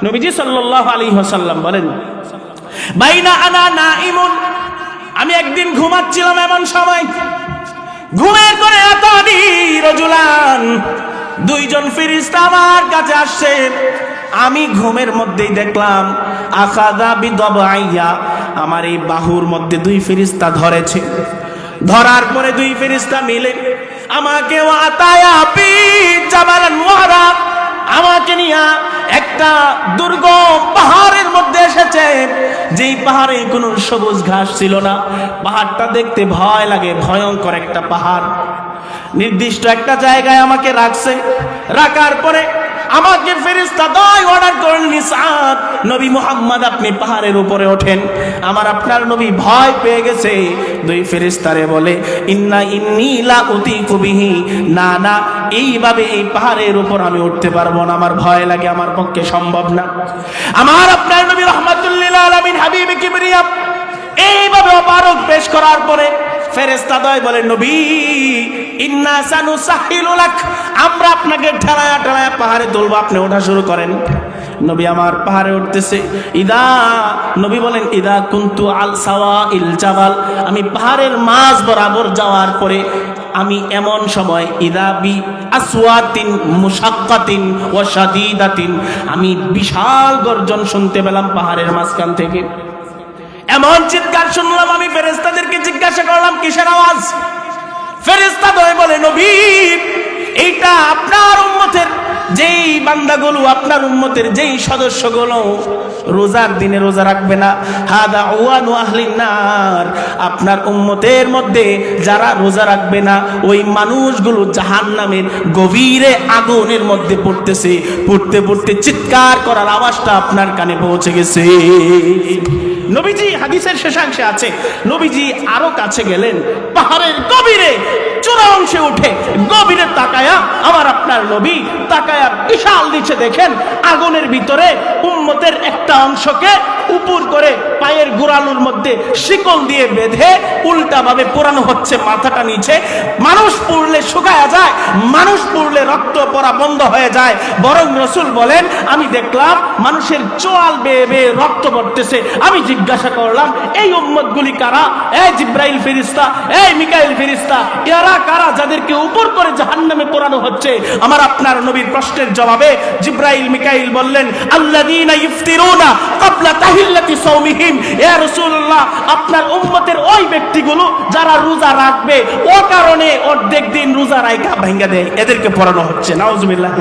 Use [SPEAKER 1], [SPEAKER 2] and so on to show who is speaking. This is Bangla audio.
[SPEAKER 1] নবীজি সাল্লাল্লাহু আলাইহি ওয়াসাল্লাম বলেন, বাইনা আনা নাইমুন, আমি একদিন ঘুমাচ্ছিলাম, এমন সময় ঘুমের করে আতানি রাজুলান, দুইজন ফেরেশতা আমার কাছে আসছে। আমি ঘুমের মধ্যেই দেখলাম আখাযা বিদাবাইয়া, আমার এই বাহুর মধ্যে দুই ফেরেশতা ধরেছে। ধরার পরে দুই ফেরেশতা মিলে আমাকে ওয়াতায়া বি জাবালান ওয়ারা, আমাকে নিয়ে একটা দুর্গম পাহাড়ের মধ্যে এসেছে, যেই পাহাড়ে কোনো সবুজ ঘাস ছিল না। পাহাড়টা দেখতে ভয় লাগে, ভয়ঙ্কর একটা পাহাড়। নির্দিষ্ট একটা জায়গায় আমাকে রাখছে। রাখার পরে আমাকে ফেরেশতা দয় অর্ডার করলেন, সাদ নবী মুহাম্মদ আপনি পাহাড়ের উপরে ওঠেন। আমার আপনার নবী ভয় পেয়ে গেছে। দুই ফেরেশতারে বলে, ইন্নী লা উতিকু বিহি, না না, এইভাবে এই পাহাড়ের উপর আমি উঠতে পারবো না, আমার ভয় লাগে, আমার পক্ষে সম্ভব না। আমার আপনার নবী রাহমাতুল লিল আলামিন হাবিবে কিবরিয়া এইভাবে অপারগ পেশ করার পরে ফেরেশতাদ্বয় বলেন, নবী ইন্না সানুসাহিলু লাক, আমরা আপনাকে ঠেলায়া ঠেলায়া পাহাড়ে তুলবো, আপনি ওঠা শুরু করেন। নবী আমার পাহাড়ে উঠতেছে। নবী বলেন, ইদা কুনতু আল সাওয়াইল জাবাল, আমি পাহাড়ের মাঝ বরাবর যাওয়ার পরে আমি এমন সময় ইদা বি আসওয়াতিন মুশাক্কাতিন ওয়া শাদীদাতিন, আমি বিশাল গর্জন শুনতে পেলাম পাহাড়ের মাঝখান থেকে। এমন চিৎকার শুনলাম, আমি ফেরেশতাদেরকে জিজ্ঞাসা করলাম কিসের আওয়াজ? ফেরেশতাদ্বয় বলে, নবী এইটা আপনার উম্মতের যেই বান্দাগুলো, আপনার উম্মতের যেই সদস্যগুলো রোজার দিনে রোজা রাখবে না, হাদা ওয়ানু আহলিন নার, আপনার উম্মতের মধ্যে যারা রোজা রাখবে না ওই মানুষগুলো জাহান্নামের গভীরে আগুনের মধ্যে পড়তেছে। পড়তে পড়তে চিৎকার করার আওয়াজটা আপনার কানে পৌঁছে গেছে। নবীজি হাদিসের শেষাংশে আছে, নবীজি আরো কাছে গেলেন, পাহাড়ের গভীরে চূড়া অংশে উঠে গভীরে তাকায়া আমার আপনার নবী তাকায়া বিশাল নিচে দেখেন আগুনের ভিতরে উম্মতের একটা অংশকে উপর করে পায়ের গোড়ালির মধ্যে শিকল দিয়ে বেঁধে উল্টা ভাবে পোড়ানো হচ্ছে, মাথাটা নিচে। মানুষ পড়লে শুকায়া যায়, মানুষ পড়লে রক্ত পড়া বন্ধ হয়ে যায়। বরং রাসূল বলেন, আমি দেখলাম মানুষের চোয়াল বেয়ে বেয়ে রক্ত পড়তেছে। আমি জিজ্ঞাসা করলাম, এই উম্মতগুলি কারা? এই জিব্রাইল ফেরেশতা, এই মিকাইল ফেরেশতা, এরা কারা যাদেরকে উপর করে জাহান্নামে পোড়ানো হচ্ছে? আমার আপনার নবীর প্রশ্নের জবাবে জিব্রাইল মিকাইল বললেন, আল্লাযীনা ইফতিরুনা ক্বাবলা তাহিল্লাতি সাওমিহিম, ইয়া রাসূলুল্লাহ আপনার উম্মতের ওই ব্যক্তিগুলো যারা রোজা রাখবে ও কারণে অর্ধেক দিন রোজা রাখা ভাঙা দেয়, এদেরকে পোড়ানো হচ্ছে। নাউজুবিল্লাহ।